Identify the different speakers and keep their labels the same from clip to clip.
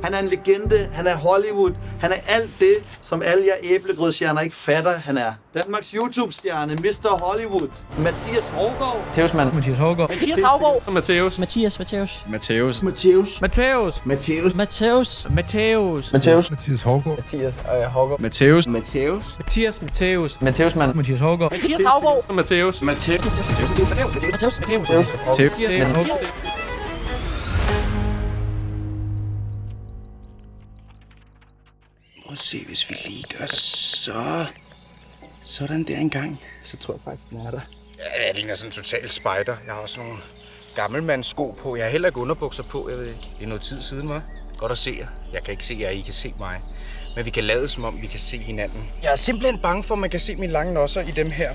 Speaker 1: Han er en legende, han er Hollywood, han er alt det, som alle jer æblegrødsstjerner ikke fatter, han er. Danmarks YouTube-stjerne, Mr. Hollywood, Mathias Hougaard.
Speaker 2: Mathias Hougaard.
Speaker 3: Mathias Hougaard.
Speaker 2: Mathias.
Speaker 3: Mathias
Speaker 2: Hougaard.
Speaker 4: Prøv at se, hvis vi lige gør sådan der engang, så tror jeg faktisk, den er der. Ja, jeg ligner sådan en total spider. Jeg har også nogle gammelmandssko på. Jeg har heller ikke underbukser på. Jeg ved ikke. Det er noget tid siden, hva'? Godt at se jer. Jeg kan ikke se jer, I kan se mig. Men vi kan lade som om, vi kan se hinanden. Jeg er simpelthen bange for, at man kan se mine lange nosser i dem her.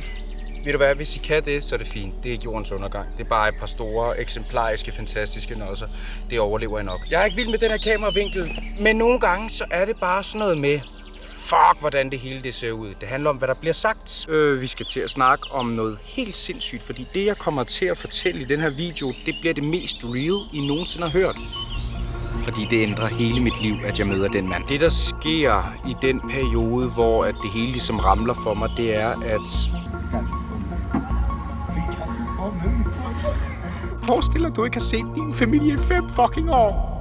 Speaker 4: Ved du hvad, hvis I kan det, så er det fint. Det er ikke jordens undergang. Det er bare et par store, eksemplariske, fantastiske nosser. Det overlever jeg nok. Jeg er ikke vild med den her kameravinkel, men nogle gange så er det bare sådan noget med, fuck, hvordan det hele det ser ud. Det handler om, hvad der bliver sagt. Vi skal til at snakke om noget helt sindssygt, fordi det, jeg kommer til at fortælle i den her video, det bliver det mest real, I nogensinde har hørt. Fordi det ændrer hele mit liv, at jeg møder den mand. Det, der sker i den periode, hvor at det hele ligesom ramler for mig, det er, at... Forestil dig, at du ikke har set din familie i 5 fucking år.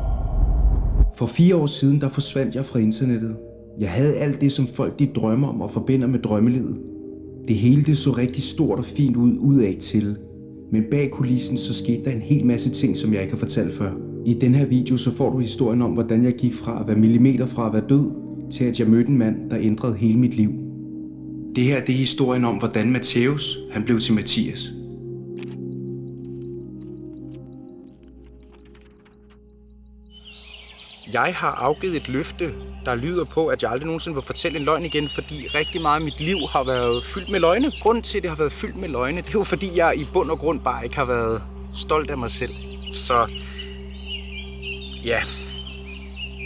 Speaker 5: For 4 år siden, der forsvandt jeg fra internettet. Jeg havde alt det, som folk de drømmer om og forbinder med drømmelivet. Det hele det så rigtig stort og fint ud udad til. Men bag kulissen så skete der en hel masse ting, som jeg ikke har fortalt før. I den her video så får du historien om, hvordan jeg gik fra at være millimeter fra at være død, til at jeg mødte en mand, der ændrede hele mit liv. Det her det er historien om, hvordan Matthæus han blev til Mathias.
Speaker 4: Jeg har afgivet et løfte, der lyder på, at jeg aldrig nogensinde vil fortælle en løgn igen, fordi rigtig meget af mit liv har været fyldt med løgne. Grunden til, at det har været fyldt med løgne, det er jo fordi, jeg i bund og grund bare ikke har været stolt af mig selv. Så ja,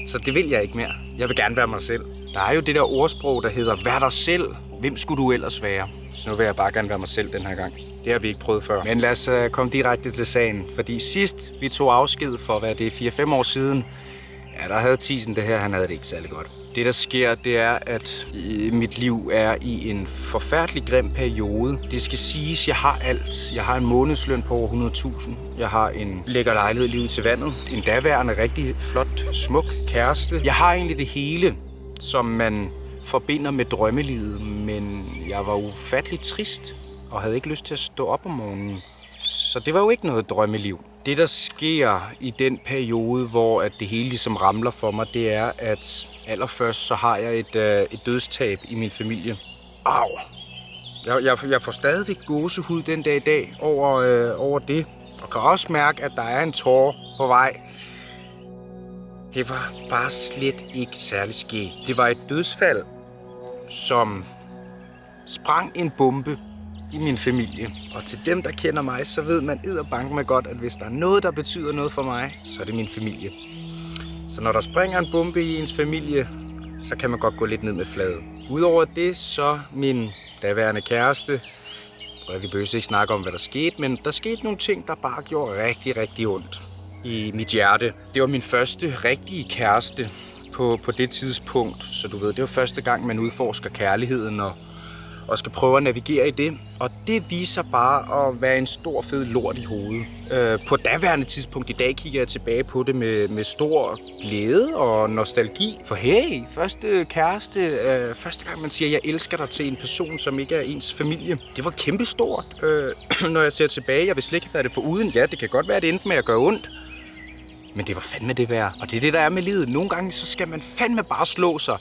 Speaker 4: så det vil jeg ikke mere. Jeg vil gerne være mig selv. Der er jo det der ordsprog, der hedder, vær dig selv. Hvem skulle du ellers være? Så nu vil jeg bare gerne være mig selv den her gang. Det har vi ikke prøvet før. Men lad os komme direkte til sagen. Fordi sidst vi tog afsked for, hvad det er, 4-5 år siden, ja, der havde Thiesen det her, han havde det ikke særlig godt. Det der sker, det er, at mit liv er i en forfærdelig grim periode. Det skal siges, jeg har alt. Jeg har en månedsløn på over 100.000. Jeg har en lækker lejlighed lige ud til vandet. En daværende, rigtig flot, smuk kæreste. Jeg har egentlig det hele, som man forbinder med drømmelivet. Men jeg var ufattelig trist og havde ikke lyst til at stå op om morgenen. Så det var jo ikke noget drømmeliv. Det, der sker i den periode, hvor at det hele ligesom ramler for mig, det er, at allerførst så har jeg et dødstab i min familie. Au! Jeg får stadigvæk gåsehud den dag i dag over det. Og kan også mærke, at der er en tåre på vej. Det var bare slet ikke særlig skægt. Det var et dødsfald, som sprang en bombe i min familie. Og til dem, der kender mig, så ved man edderbanke mig godt, at hvis der er noget, der betyder noget for mig, så er det min familie. Så når der springer en bombe i ens familie, så kan man godt gå lidt ned med fladet. Udover det, så min daværende kæreste, og vi behøver ikke snakke om, hvad der skete, men der skete nogle ting, der bare gjorde rigtig, rigtig ondt i mit hjerte. Det var min første rigtige kæreste på det tidspunkt, så du ved, det var første gang, man udforsker kærligheden og skal prøve at navigere i det. Og det viser bare at være en stor, fed lort i hovedet. På daværende tidspunkt i dag kigger jeg tilbage på det med stor glæde og nostalgi. For hey, første kæreste, første gang man siger, jeg elsker dig til en person, som ikke er ens familie. Det var kæmpestort. Når jeg ser tilbage, jeg vil slet ikke have været det foruden. Ja, det kan godt være, at det endte med at gøre ondt. Men det var fandme det værd. Og det er det, der er med livet. Nogle gange så skal man fandme bare slå sig,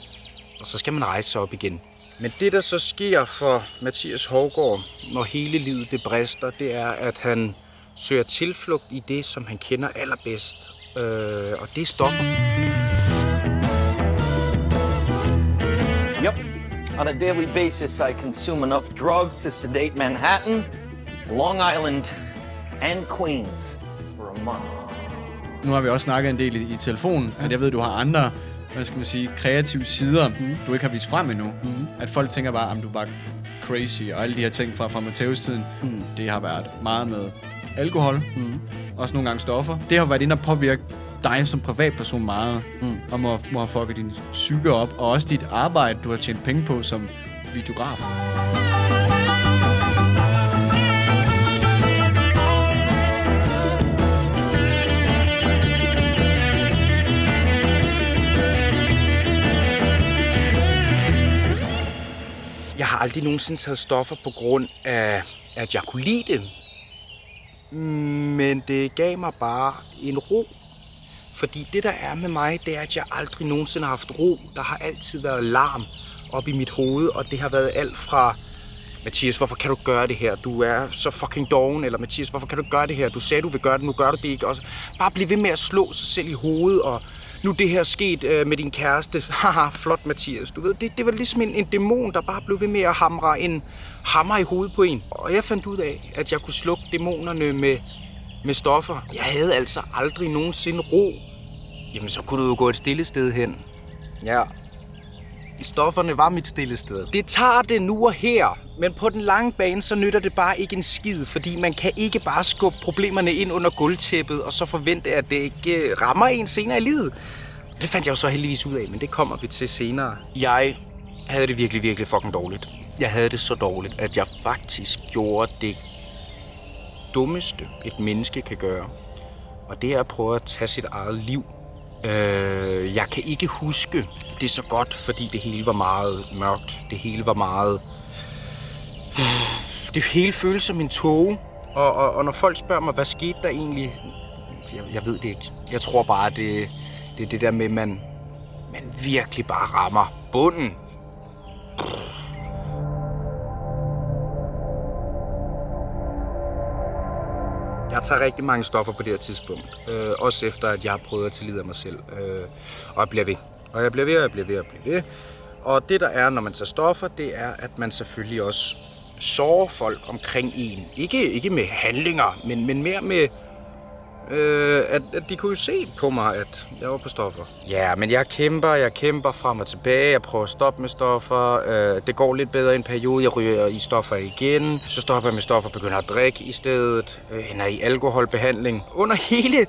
Speaker 4: og så skal man rejse sig op igen. Men det, der så sker for Mathias Hougaard, når hele livet det brister, det er, at han søger tilflugt i det, som han kender allerbedst. Og det er stoffer.
Speaker 1: Yep. On a daily basis, I consume enough drugs to sedate Manhattan, Long Island and Queens for a month.
Speaker 2: Nu har vi også snakket en del i telefonen, at jeg ved, du har andre, hvad skal man sige, kreative sider, du ikke har vist frem endnu. At folk tænker bare, at du er bare crazy, og alle de her ting fra Matthæus-tiden, det har været meget med alkohol, også nogle gange stoffer. Det har været inde og påvirke dig som privatperson meget, og må have fucket din psyke op, og også dit arbejde, du har tjent penge på som videograf.
Speaker 4: Jeg har aldrig nogensinde taget stoffer på grund af, at jeg kunne lide det. Men det gav mig bare en ro. Fordi det, der er med mig, det er, at jeg aldrig nogensinde har haft ro. Der har altid været larm op i mit hoved, og det har været alt fra Mathias, hvorfor kan du gøre det her? Du er så fucking doven. Eller Mathias, hvorfor kan du gøre det her? Du sagde, du vil gøre det, nu gør du det ikke. Og bare blive ved med at slå sig selv i hovedet, og nu det her sket med din kæreste. Haha, flot Mathias. Du ved, det var ligesom en dæmon, der bare blev ved med at hamre en hammer i hovedet på en. Og jeg fandt ud af, at jeg kunne slukke dæmonerne med stoffer. Jeg havde altså aldrig nogensinde ro. Jamen, så kunne du jo gå et stille sted hen. Ja. Stofferne var mit stille sted. Det tager det nu og her, men på den lange bane, så nytter det bare ikke en skid, fordi man kan ikke bare skubbe problemerne ind under gulvtæppet, og så forvente, at det ikke rammer en senere i livet. Det fandt jeg jo så heldigvis ud af, men det kommer vi til senere. Jeg havde det virkelig, virkelig fucking dårligt. Jeg havde det så dårligt, at jeg faktisk gjorde det dummeste, et menneske kan gøre. Og det er at prøve at tage sit eget liv. Jeg kan ikke huske det så godt, fordi det hele var meget mørkt. Det hele var meget... Det hele føles som en tåge. Og når folk spørger mig, hvad skete der egentlig? Jeg ved det ikke. Jeg tror bare, det er det der med, at man virkelig bare rammer bunden. Jeg tager rigtig mange stoffer på det her tidspunkt. Også efter, at jeg har prøvet at tillide af mig selv. Og jeg bliver ved. Og jeg bliver ved, og jeg bliver ved, og jeg bliver ved. Og det der er, når man tager stoffer, det er, at man selvfølgelig også sårer folk omkring en. Ikke med handlinger, men mere med, at de kunne jo se på mig, at jeg var på stoffer. Ja, men jeg kæmper frem og tilbage. Jeg prøver at stoppe med stoffer. Det går lidt bedre i en periode. Jeg ryger i stoffer igen. Så stopper jeg med stoffer og begynder at drikke i stedet. Ender i alkoholbehandling. Under hele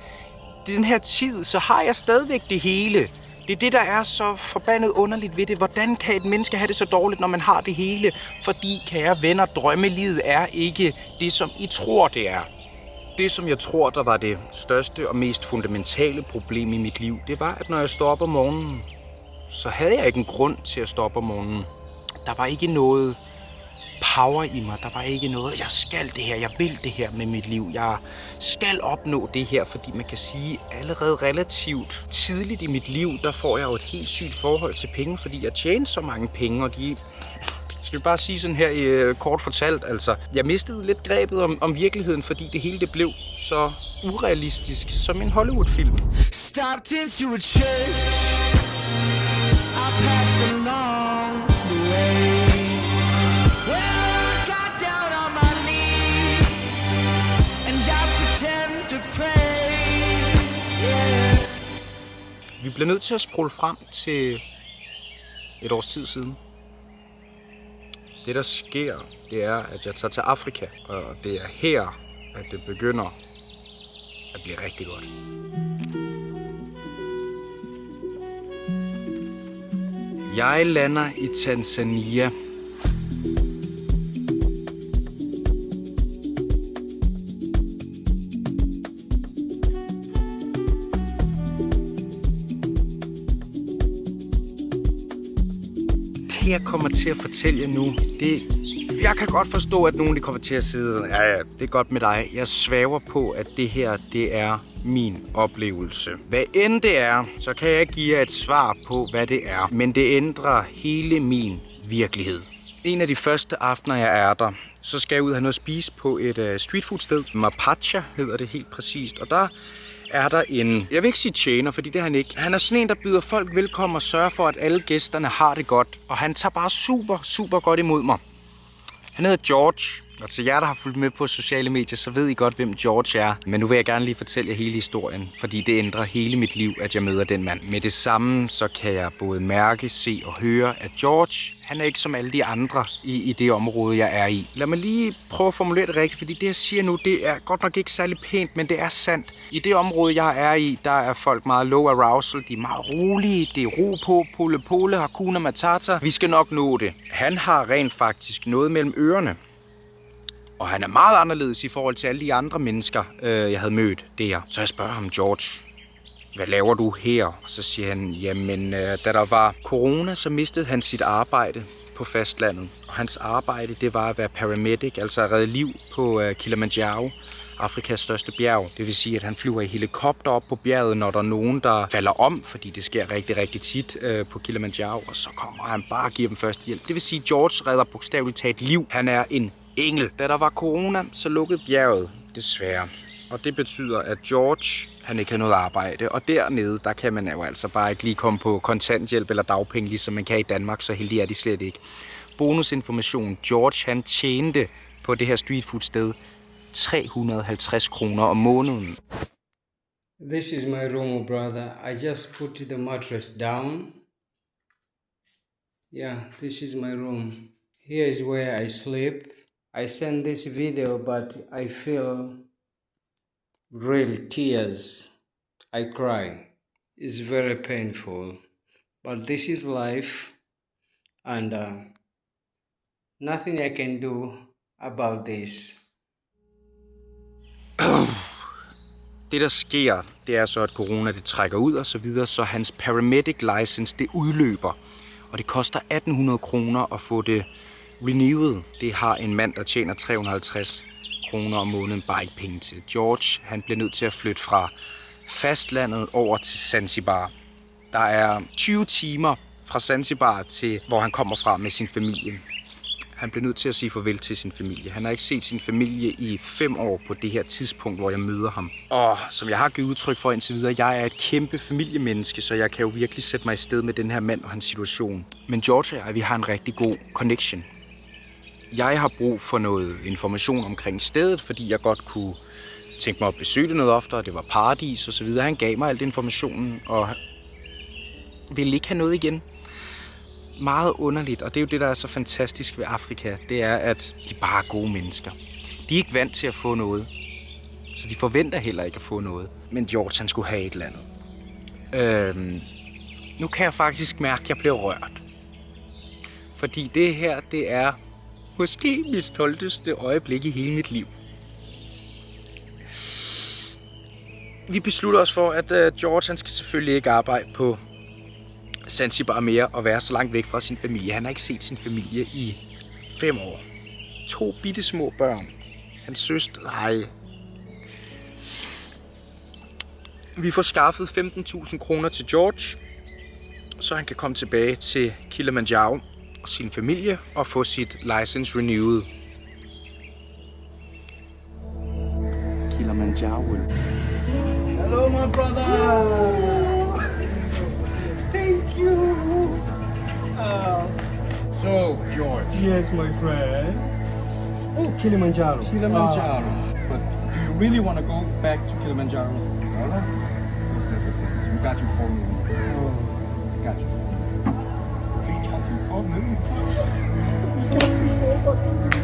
Speaker 4: den her tid, så har jeg stadigvæk det hele. Det er det, der er så forbandet underligt ved det. Hvordan kan et menneske have det så dårligt, når man har det hele? Fordi, kære venner, drømmelivet er ikke det, som I tror, det er. Det, som jeg tror, der var det største og mest fundamentale problem i mit liv, det var, at når jeg stod op om morgenen, så havde jeg ikke en grund til at stå op om morgenen. Der var ikke noget power i mig. Der var ikke noget, jeg skal det her, jeg vil det her med mit liv. Jeg skal opnå det her, fordi man kan sige, allerede relativt tidligt i mit liv, der får jeg jo et helt sygt forhold til penge, fordi jeg tjener så mange penge, og de... Skal vi bare sige sådan her i kort fortalt, altså, jeg mistede lidt grebet om virkeligheden, fordi det hele det blev så urealistisk som en Hollywood-film.
Speaker 3: Stopped into a church, I passed along the way. Well, I got down on my knees, and I pretend to pray, yeah.
Speaker 4: Vi bliver nødt til at spole frem til et års tid siden. Det, der sker, det er, at jeg tager til Afrika, og det er her, at det begynder at blive rigtig godt. Jeg lander i Tanzania. Det, jeg kommer til at fortælle jer nu, jeg kan godt forstå, at nogen de kommer til at sidde, ja, det er godt med dig. Jeg svæver på, at det her, det er min oplevelse. Hvad end det er, så kan jeg give jer et svar på, hvad det er. Men det ændrer hele min virkelighed. En af de første aftener, jeg er der, så skal jeg ud og have noget at spise på et streetfood-sted. Mapacha hedder det helt præcist, og der er der en, jeg vil ikke sige tjener, fordi det er han ikke. Han er sådan en, der byder folk velkommen og sørger for, at alle gæsterne har det godt. Og han tager bare super, super godt imod mig. Han hedder George. Og til jer, der har fulgt med på sociale medier, så ved I godt, hvem George er. Men nu vil jeg gerne lige fortælle jer hele historien, fordi det ændrer hele mit liv, at jeg møder den mand. Med det samme, så kan jeg både mærke, se og høre, at George, han er ikke som alle de andre i det område, jeg er i. Lad mig lige prøve at formulere det rigtigt, fordi det, jeg siger nu, det er godt nok ikke særlig pænt, men det er sandt. I det område, jeg er i, der er folk meget low arousal. De er meget rolige. Det er ro på, pole, hakuna matata. Vi skal nok nå det. Han har rent faktisk noget mellem ørerne. Og han er meget anderledes i forhold til alle de andre mennesker, jeg havde mødt der. Så jeg spørger ham, George, hvad laver du her? Og så siger han, jamen, da der var corona, så mistede han sit arbejde på fastlandet. Og hans arbejde, det var at være paramedic, altså at redde liv på Kilimanjaro, Afrikas største bjerg. Det vil sige, at han flyver i helikopter op på bjerget, når der er nogen, der falder om, fordi det sker rigtig, rigtig tit på Kilimanjaro. Og så kommer han bare og giver dem først hjælp. Det vil sige, at George redder bogstaveligt talt liv. Han er en engel. Da der var corona, så lukkede bjerget, desværre. Og det betyder, at George, han ikke har noget arbejde. Og dernede, der kan man jo altså bare ikke lige komme på kontanthjælp eller dagpenge, ligesom man kan i Danmark, så heldig er de slet ikke. Bonusinformation. George, han tjente på det her streetfood-sted 350 kroner om måneden.
Speaker 6: This is my room, brother. I just put the mattress down. Yeah, this is my room. Here is where I sleep. I send this video, but I feel real tears. I cry. It's very painful. But this is life, and nothing I can do about this.
Speaker 4: Det, der sker, det er så, at corona det trækker ud og så videre, så hans paramedic license, det udløber. Og det koster 1.800 kroner at få det renewed. Det har en mand, der tjener 350 kroner om måneden, bare ikke penge til. George, han bliver nødt til at flytte fra fastlandet over til Zanzibar. Der er 20 timer fra Zanzibar til, hvor han kommer fra med sin familie. Han bliver nødt til at sige farvel til sin familie. Han har ikke set sin familie i 5 år på det her tidspunkt, hvor jeg møder ham. Og som jeg har givet udtryk for indtil videre, jeg er et kæmpe familiemenneske, så jeg kan jo virkelig sætte mig i sted med den her mand og hans situation. Men George og jeg, vi har en rigtig god connection. Jeg har brug for noget information omkring stedet, fordi jeg godt kunne tænke mig at besøge det noget oftere. Det var paradis og så videre. Han gav mig al den informationen og ville ikke have noget igen. Meget underligt, og det er jo det, der er så fantastisk ved Afrika, det er, at de bare er gode mennesker. De er ikke vant til at få noget, så de forventer heller ikke at få noget. Men George, han skulle have et eller andet. Nu kan jeg faktisk mærke, at jeg bliver rørt. Fordi det her, det er måske mit stolteste øjeblik i hele mit liv. Vi beslutter os for, at George, han skal selvfølgelig ikke arbejde på Zanzibar mere og være så langt væk fra sin familie. Han har ikke set sin familie i 5 år. 2 bitte små børn. Hans søster, nej. Vi får skaffet 15.000 kroner til George, så han kan komme tilbage til Kilimanjaro og sin familie og få sit license renewed. Kilimanjaro.
Speaker 1: Hello, my brother! Thank you!
Speaker 7: So, George.
Speaker 6: Yes, my friend. Oh, Kilimanjaro.
Speaker 7: Kilimanjaro. But do you really want to go back to Kilimanjaro? No. We got you for me. We got you for me. We got you for me. We got you for me.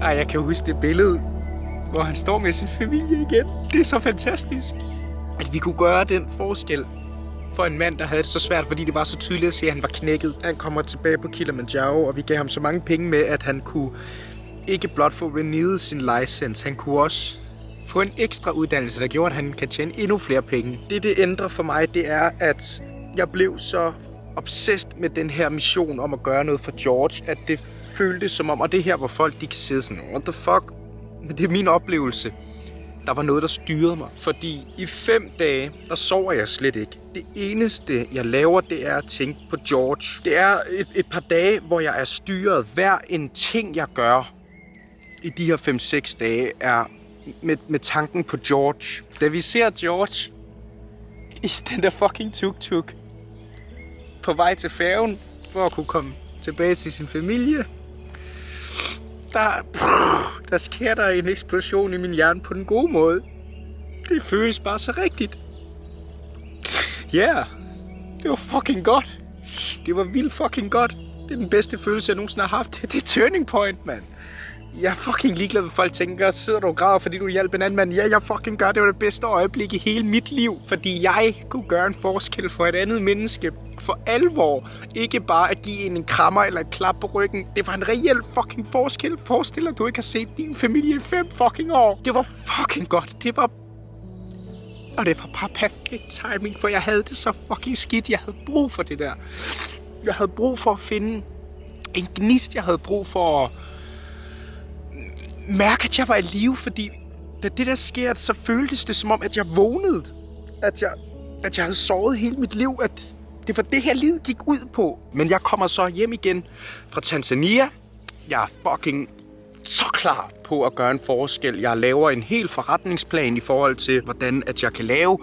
Speaker 4: Ej, jeg kan huske det billede, hvor han står med sin familie igen. Det er så fantastisk, at vi kunne gøre den forskel for en mand, der havde det så svært, fordi det var så tydeligt at se, at han var knækket. Han kommer tilbage på Kilimanjaro, og vi gav ham så mange penge med, at han kunne ikke blot få renewed sin license, han kunne også få en ekstra uddannelse, der gjorde, at han kan tjene endnu flere penge. Det ændrer for mig, det er, at jeg blev så obsessed med den her mission om at gøre noget for George, at det føltes som om, og det her, hvor folk de kan sidde sådan, what the fuck? Men det er min oplevelse. Der var noget, der styrede mig, fordi i 5 dage, der sover jeg slet ikke. Det eneste, jeg laver, det er at tænke på George. Det er et par dage, hvor jeg er styret. Hver en ting, jeg gør i de her 5-6 dage, er med tanken på George. Da vi ser George i den der fucking tuk-tuk på vej til færgen for at kunne komme tilbage til sin familie, der sker der en eksplosion i min hjerne på den gode måde. Det føles bare så rigtigt. Ja, det var fucking godt. Det var vildt fucking godt. Det er den bedste følelse, jeg nogensinde har haft. Det er turning point, mand. Jeg er fucking ligeglad, hvad folk tænker. Sidder du og græder, fordi du hjalp en anden mand? Ja, jeg fucking gør. Det var det bedste øjeblik i hele mit liv. Fordi jeg kunne gøre en forskel for et andet menneske. For alvor. Ikke bare at give en krammer eller et klap på ryggen. Det var en reel fucking forskel. Forestil dig, du ikke har set din familie i 5 fucking år. Det var fucking godt. Og det var bare perfekt timing, for jeg havde det så fucking skidt. Jeg havde brug for det der. Jeg havde brug for at finde en gnist. Jeg havde brug for at mærke, at jeg var i live, fordi da det der sker, så føltes det som om, at jeg vågnede. At jeg havde sovet hele mit liv, at det var det her liv gik ud på. Men jeg kommer så hjem igen fra Tanzania. Jeg er fucking så klar på at gøre en forskel. Jeg laver en hel forretningsplan i forhold til, hvordan at jeg kan lave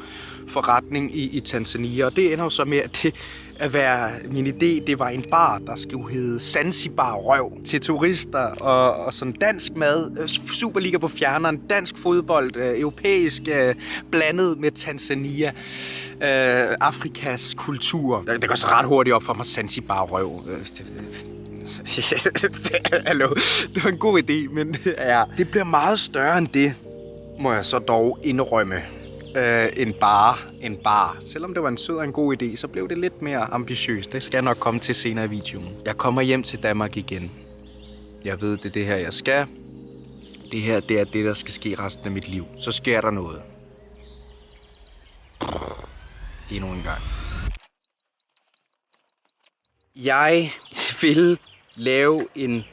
Speaker 4: forretning i Tanzania. Og det ender jo så med, at det at være min idé, det var en bar, der skulle hedde Zanzibar Røv til turister og sådan dansk mad, Superliga på fjerneren, dansk fodbold, europæisk blandet med Tanzania, Afrikas kultur. Det går så ret hurtigt op for mig, Zanzibar Røv. Hallo, det var en god idé, men ja, det bliver meget større end det, må jeg så dog indrømme. En bar. Selvom det var en sød og en god idé, så blev det lidt mere ambitiøst. Det skal jeg nok komme til senere i videoen. Jeg kommer hjem til Danmark igen. Jeg ved, det er det her, jeg skal. Det her, det er det, der skal ske resten af mit liv. Så sker der noget. Endnu en gang. Jeg vil lave en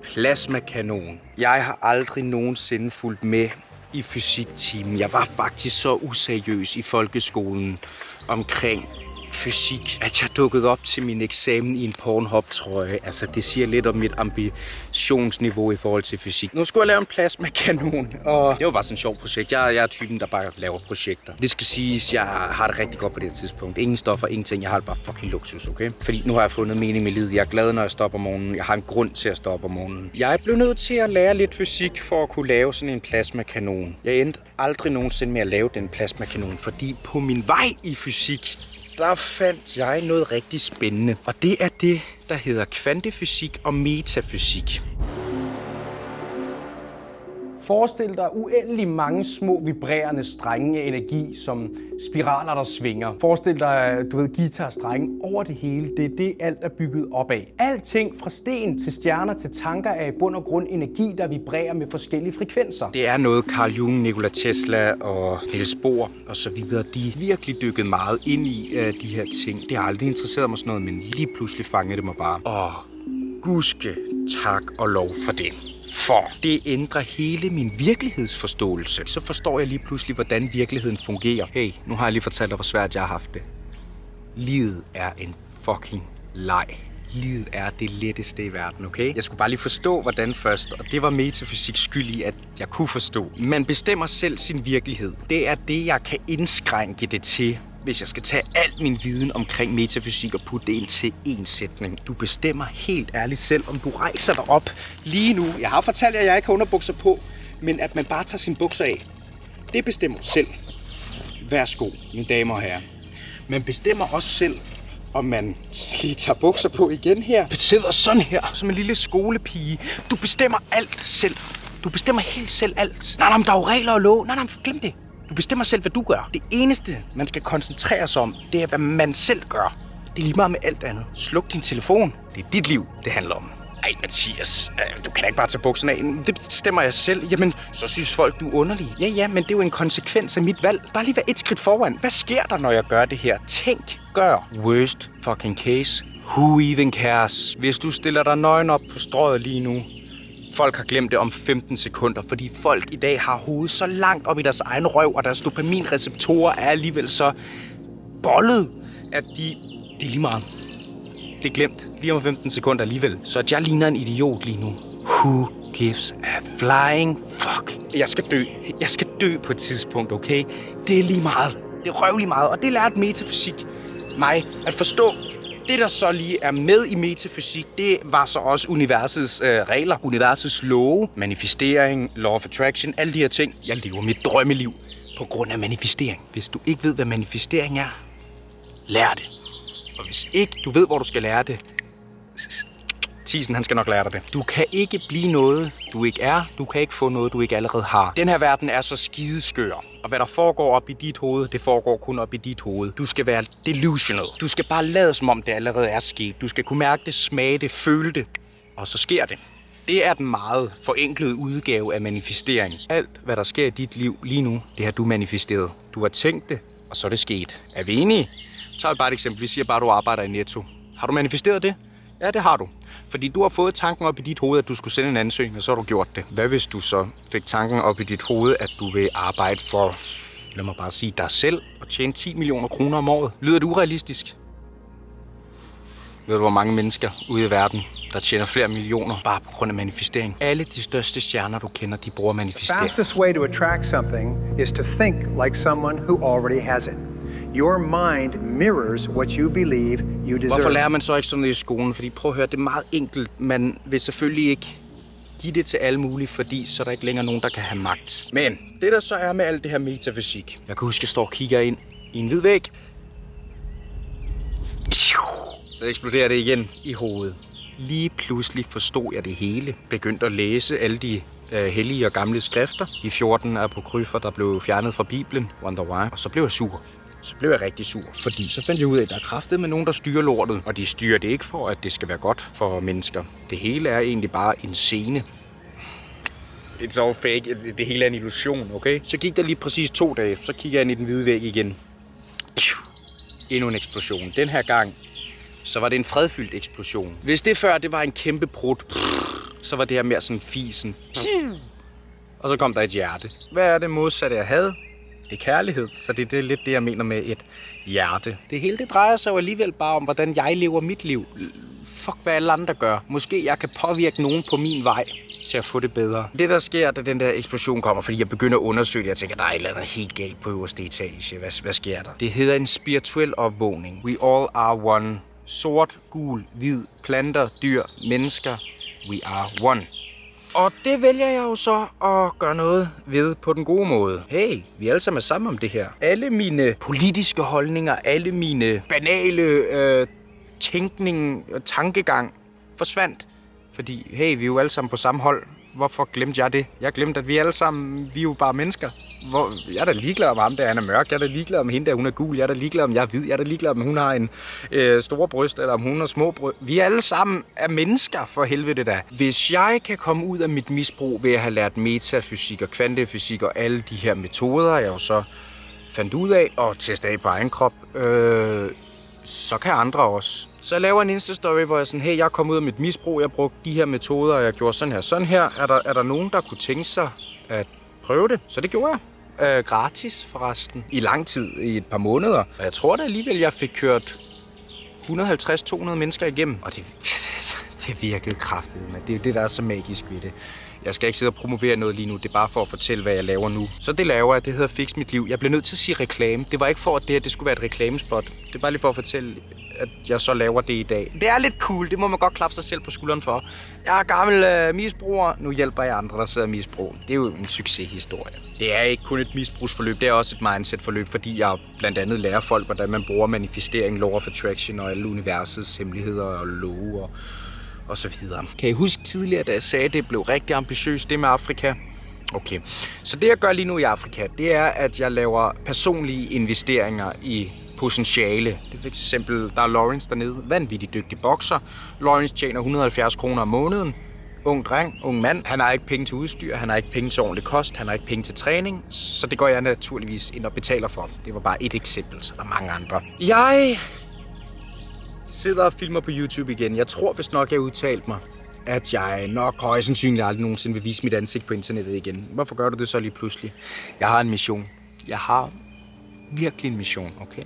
Speaker 4: plasmakanon. Jeg har aldrig nogensinde fulgt med i fysiktimen. Jeg var faktisk så useriøs i folkeskolen omkring fysik, at jeg dukkede op til min eksamen i en Pornhub-trøje. Altså, det siger lidt om mit ambitionsniveau i forhold til fysik. Nu skulle jeg lave en plasmakanon, og det var bare sådan et sjovt projekt. Jeg er typen, der bare laver projekter. Det skal siges, jeg har det rigtig godt på det tidspunkt. Ingen stoffer, ingenting. Jeg har det bare fucking luksus, okay? Fordi nu har jeg fundet mening med livet. Jeg er glad, når jeg stopper om morgenen. Jeg har en grund til at stoppe om morgenen. Jeg blev nødt til at lære lidt fysik for at kunne lave sådan en plasmakanon. Jeg endte aldrig nogensinde med at lave den plasmakanon, fordi på min vej i fysik, der fandt jeg noget rigtig spændende. Og det er det, der hedder kvantefysik og metafysik. Forestil dig uendelig mange små vibrerende strenge af energi, som spiraler, der svinger. Forestil dig, guitarstrenge over det hele. Det er det, alt er bygget op af. Alting fra sten til stjerner til tanker er i bund og grund energi, der vibrerer med forskellige frekvenser. Det er noget Carl Jung, Nikola Tesla og Niels Bohr og så videre. De virkelig dykket meget ind i de her ting. Det har aldrig interesseret mig sådan noget, men lige pludselig fangede det mig bare. Gudske tak og lov for det. For det ændrer hele min virkelighedsforståelse. Så forstår jeg lige pludselig, hvordan virkeligheden fungerer. Hey, nu har jeg lige fortalt dig, hvor svært jeg har haft det. Livet er en fucking leg. Livet er det letteste i verden, okay? Jeg skulle bare lige forstå, hvordan først, og det var metafysik skyld i, at jeg kunne forstå. Man bestemmer selv sin virkelighed. Det er det, jeg kan indskrænke det til, hvis jeg skal tage alt min viden omkring metafysik og putte det ind til én sætning. Du bestemmer helt ærligt selv, om du rejser dig op lige nu. Jeg har fortalt jer, at jeg ikke har underbukser på, men at man bare tager sine bukser af. Det bestemmer selv. Værsgo, mine damer og herrer. Man bestemmer også selv, om man lige tager bukser på igen her. Du sidder sådan her, som en lille skolepige. Du bestemmer alt selv. Du bestemmer helt selv alt. Nej, der er jo regler og lov. Nej, glem det. Du bestemmer selv, hvad du gør. Det eneste, man skal koncentrere sig om, det er, hvad man selv gør. Det er lige meget med alt andet. Sluk din telefon. Det er dit liv, det handler om. Ej, Mathias, du kan da ikke bare tage bukserne af. Det bestemmer jeg selv. Jamen, så synes folk, du er underlig. Ja, men det er jo en konsekvens af mit valg. Bare lige være et skridt foran. Hvad sker der, når jeg gør det her? Tænk, gør. Worst fucking case. Who even cares? Hvis du stiller dig nøgen op på strøget lige nu, folk har glemt det om 15 sekunder, fordi folk i dag har hovedet så langt op i deres egen røv, og deres dopaminreceptorer er alligevel så bollet, at det er lige meget. Det er glemt lige om 15 sekunder alligevel. Så at jeg ligner en idiot lige nu. Who gives a flying fuck. Jeg skal dø. Jeg skal dø på et tidspunkt, okay? Det er lige meget. Det er røvlig meget, og det lærte metafysik mig at forstå. Det, der så lige er med i metafysik, det var så også universets regler, universets love, manifestering, law of attraction, alle de her ting. Jeg lever mit drømmeliv på grund af manifestering. Hvis du ikke ved, hvad manifestering er, lær det. Og hvis ikke du ved, hvor du skal lære det, Tisen, han skal nok lære dig det. Du kan ikke blive noget, du ikke er. Du kan ikke få noget, du ikke allerede har. Den her verden er så skideskør. Og hvad der foregår op i dit hoved, det foregår kun op i dit hoved. Du skal være delusional. Du skal bare lade som om det allerede er sket. Du skal kunne mærke det, smage det, føle det. Og så sker det. Det er den meget forenklede udgave af manifestering. Alt, hvad der sker i dit liv lige nu, det har du manifesteret. Du har tænkt det, og så er det sket. Er vi enige? Så er bare et eksempel. Vi siger bare, at du arbejder i Netto. Har du manifesteret det? Ja, det har du. Fordi du har fået tanken op i dit hoved, at du skulle sende en ansøgning, og så har du gjort det. Hvad hvis du så fik tanken op i dit hoved, at du vil arbejde for, lad mig bare sige, dig selv og tjene 10 millioner kroner om året? Lyder det urealistisk? Ved du, hvor mange mennesker ude i verden, der tjener flere millioner bare på grund af manifestering? Alle de største stjerner, du kender, de bruger manifestering.
Speaker 8: The fastest way to attract something is to think like someone who already has it. Your mind mirrors what you believe you deserve.
Speaker 4: Hvorfor lærer man så ikke sådan noget i skolen? Fordi prøv at høre, det er meget enkelt. Man vil selvfølgelig ikke give det til alle mulige, fordi så er der ikke længere nogen, der kan have magt. Men det der så er med alt det her metafysik. Jeg kan huske, at jeg står og kigger ind i en hvid væg. Så eksploderer det igen i hovedet. Lige pludselig forstod jeg det hele. Begyndte at læse alle de hellige og gamle skrifter. De 14 apokryfer, der blev fjernet fra Bibelen. Wonder why. Og så blev jeg sur. Så blev jeg rigtig sur, fordi så fandt jeg ud af, at der er kraftet med nogen, der styrer lortet. Og de styrer det ikke for, at det skal være godt for mennesker. Det hele er egentlig bare en scene. It's all fake. Det hele er en illusion, okay? Så gik der lige præcis 2 dage. Så kigger jeg ind i den hvide væg igen. Endnu en eksplosion. Den her gang, så var det en fredfyldt eksplosion. Hvis det før, det var en kæmpe brud, så var det her mere sådan fisen. Og så kom der et hjerte. Hvad er det modsatte, jeg havde? Det er kærlighed, så det er lidt det, jeg mener med et hjerte. Det hele det drejer sig jo alligevel bare om, hvordan jeg lever mit liv. Fuck, hvad alle andre gør. Måske jeg kan påvirke nogen på min vej til at få det bedre. Det, der sker, da den der eksplosion kommer, fordi jeg begynder at undersøge det, jeg tænker, der er et eller andet helt galt på øverste etage. Hvad sker der? Det hedder en spirituel opvågning. We all are one. Sort, gul, hvid, planter, dyr, mennesker. We are one. Og det vælger jeg jo så at gøre noget ved på den gode måde. Hey, vi er alle sammen sammen om det her. Alle mine politiske holdninger, alle mine banale tænkning og tankegang forsvandt. Fordi, hey, vi er jo alle sammen på samme hold. Hvorfor glemte jeg det? Jeg glemte, at vi alle sammen, vi er jo bare mennesker. Jeg er da ligeglad om ham, der han er mørk. Jeg er da ligeglad om hende, der hun er gul. Jeg er da ligeglad om jeg er hvid. Jeg er da ligeglad om hun har en store bryst, eller om hun har små bryst. Vi er alle sammen er mennesker, for helvede da. Hvis jeg kan komme ud af mit misbrug ved at have lært metafysik og kvantefysik og alle de her metoder, jeg jo så fandt ud af og testet af på egen krop, så kan andre også. Så jeg laver en Insta-story, hvor jeg sådan, hey, jeg er kommet ud af mit misbrug, jeg brugte de her metoder, og jeg gjorde sådan her. Sådan her, er der nogen, der kunne tænke sig at prøve det? Så det gjorde jeg. Gratis forresten. I lang tid, i et par måneder. Og jeg tror da alligevel, jeg fik kørt 150-200 mennesker igennem. Og det virkede kraftigt, men det er jo det, der er så magisk ved det. Jeg skal ikke sidde og promovere noget lige nu, det er bare for at fortælle, hvad jeg laver nu. Så det laver jeg, det hedder Fix Mit Liv. Jeg bliver nødt til at sige reklame. Det var ikke for, at det her det skulle være et reklamespot. Det er bare lige for at fortælle, at jeg så laver det i dag. Det er lidt cool, det må man godt klappe sig selv på skulderen for. Jeg er gammel misbruger, nu hjælper jeg andre, der sidder misbrug. Det er jo en succeshistorie. Det er ikke kun et misbrugsforløb, det er også et mindset-forløb, fordi jeg blandt andet lærer folk, hvordan man bruger manifestering, law of attraction og alle universets hemmeligheder og love og så videre. Kan I huske tidligere, da jeg sagde, at det blev rigtig ambitiøst, det med Afrika? Okay, så det jeg gør lige nu i Afrika, det er, at jeg laver personlige investeringer i potentiale. Det er for eksempel, der er Lawrence dernede, vanvittigt dygtig bokser. Lawrence tjener 170 kroner om måneden. Ung dreng, ung mand. Han har ikke penge til udstyr, han har ikke penge til ordentlig kost, han har ikke penge til træning. Så det går jeg naturligvis ind og betaler for. Det var bare et eksempel, så der er mange andre. Jeg sidder og filmer på YouTube igen. Jeg tror vist nok, jeg udtalte mig, at jeg nok højst sandsynligt aldrig nogensinde vil vise mit ansigt på internettet igen. Hvorfor gør du det så lige pludselig? Jeg har en mission. Jeg har virkelig en mission, okay?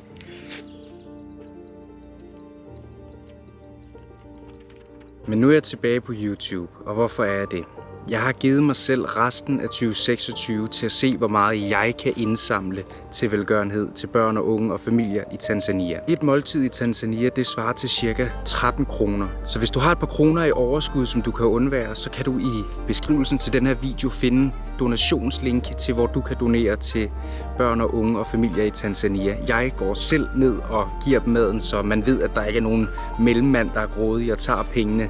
Speaker 4: Men nu er jeg tilbage på YouTube, og hvorfor er jeg det? Jeg har givet mig selv resten af 2026 til at se, hvor meget jeg kan indsamle til velgørenhed til børn og unge og familier i Tanzania. Et måltid i Tanzania, det svarer til ca. 13 kroner. Så hvis du har et par kroner i overskud, som du kan undvære, så kan du i beskrivelsen til den her video finde donationslink til, hvor du kan donere til børn og unge og familier i Tanzania. Jeg går selv ned og giver dem maden, så man ved, at der ikke er nogen mellemmand, der er grådig og tager pengene.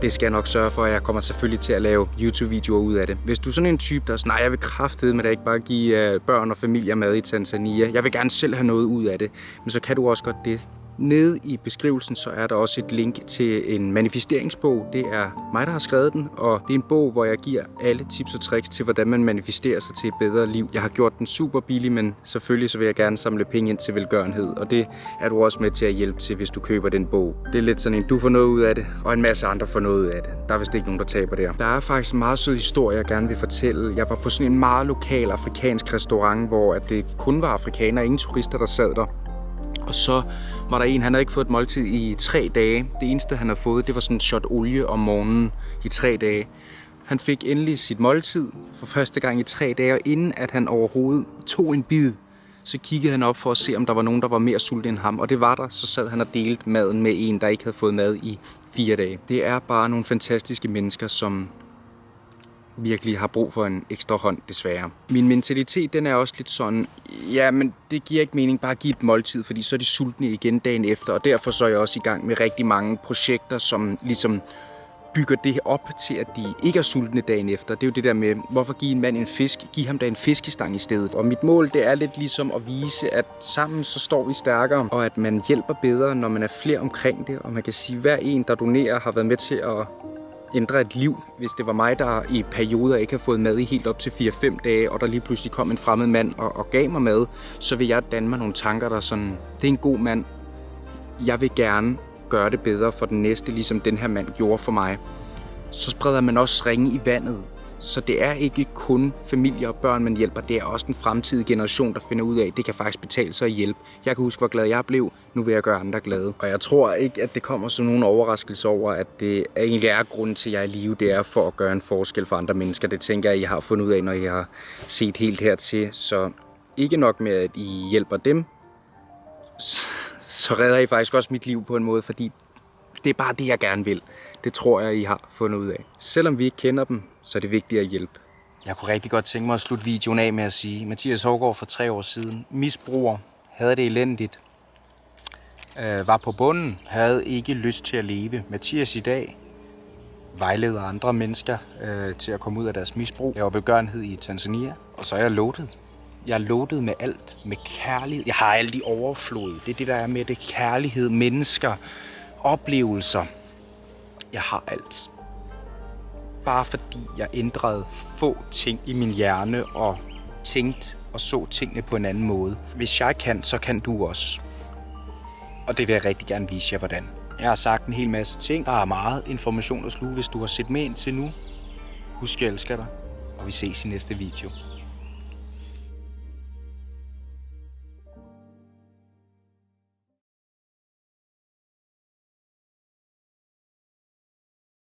Speaker 4: Det skal jeg nok sørge for, og jeg kommer selvfølgelig til at lave YouTube-videoer ud af det. Hvis du er sådan en type, der er sådan, nej, jeg vil kraftedeme med ikke bare give børn og familier mad i Tanzania. Jeg vil gerne selv have noget ud af det. Men så kan du også godt det. Nede i beskrivelsen, så er der også et link til en manifesteringsbog. Det er mig, der har skrevet den, og det er en bog, hvor jeg giver alle tips og tricks til, hvordan man manifesterer sig til et bedre liv. Jeg har gjort den super billig, men selvfølgelig så vil jeg gerne samle penge ind til velgørenhed, og det er du også med til at hjælpe til, hvis du køber den bog. Det er lidt sådan en, du får noget ud af det, og en masse andre får noget ud af det. Der er vist ikke nogen, der taber der. Der er faktisk en meget sød historie, jeg gerne vil fortælle. Jeg var på sådan en meget lokal afrikansk restaurant, hvor det kun var afrikanere, ingen turister, der sad der. Og så var der en, han havde ikke fået et måltid i 3 dage. Det eneste, han havde fået, det var sådan en shot olie om morgenen i 3 dage. Han fik endelig sit måltid for første gang i 3 dage, og inden at han overhovedet tog en bid, så kiggede han op for at se, om der var nogen, der var mere sulten end ham. Og det var der, så sad han og delte maden med en, der ikke havde fået mad i 4 dage. Det er bare nogle fantastiske mennesker, som virkelig har brug for en ekstra hånd, desværre. Min mentalitet, den er også lidt sådan, ja, men det giver ikke mening bare at give et måltid, fordi så er de sultne igen dagen efter, og derfor så er jeg også i gang med rigtig mange projekter, som ligesom bygger det op til, at de ikke er sultne dagen efter. Det er jo det der med, hvorfor give en mand en fisk? Giv ham da en fiskestang i stedet. Og mit mål, det er lidt ligesom at vise, at sammen så står vi stærkere, og at man hjælper bedre, når man er flere omkring det, og man kan sige, at hver en, der donerer, har været med til at ændre et liv. Hvis det var mig, der i perioder ikke har fået mad i helt op til 4-5 dage, og der lige pludselig kom en fremmed mand og gav mig mad, så vil jeg danne mig nogle tanker, der sådan, det er en god mand. Jeg vil gerne gøre det bedre for den næste, ligesom den her mand gjorde for mig. Så spreder man også ringe i vandet. Så det er ikke kun familie og børn, man hjælper. Det er også den fremtidige generation, der finder ud af, at det kan faktisk betale sig at hjælpe. Jeg kan huske, hvor glad jeg blev. Nu vil jeg gøre andre glade. Og jeg tror ikke, at det kommer som nogen overraskelse over, at det egentlig er grunden til, at jeg er i live. Det er for at gøre en forskel for andre mennesker. Det tænker jeg, I har fundet ud af, når I har set helt hertil. Så ikke nok med, at I hjælper dem, så redder I faktisk også mit liv på en måde, fordi det er bare det, jeg gerne vil. Det tror jeg, I har fundet ud af. Selvom vi ikke kender dem, så er det vigtigt at hjælpe. Jeg kunne rigtig godt tænke mig at slutte videoen af med at sige, Mathias Hougaard for 3 år siden, misbruger, havde det elendigt, var på bunden, havde ikke lyst til at leve. Mathias i dag vejleder andre mennesker til at komme ud af deres misbrug. Jeg var velgørenhed i Tanzania, og så er jeg loaded. Jeg er loaded med alt, med kærlighed. Jeg har alt i overflod. Det er det, der er med det. Kærlighed, mennesker, oplevelser. Jeg har alt. Bare fordi jeg ændrede få ting i min hjerne og tænkte og så tingene på en anden måde. Hvis jeg kan, så kan du også. Og det vil jeg rigtig gerne vise jer, hvordan. Jeg har sagt en hel masse ting. Der er meget information at sluge, hvis du har set med indtil nu. Husk, jeg elsker dig, og vi ses i næste video.